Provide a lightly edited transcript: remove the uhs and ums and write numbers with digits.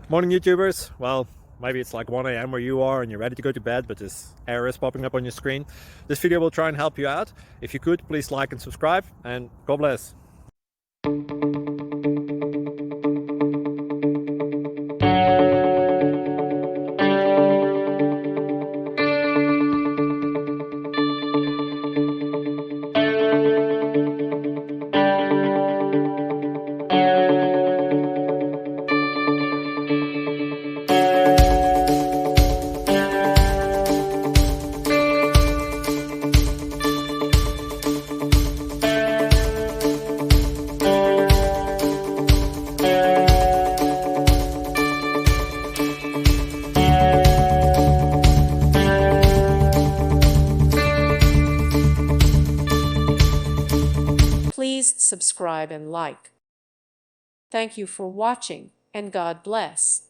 Morning YouTubers. Well, maybe it's like 1 a.m. where you are and you're ready to go to bed, but this error is popping up on your screen. This video will try and help you out. If you could, please like and subscribe, and God bless. Please subscribe and like. Thank you for watching, and God bless.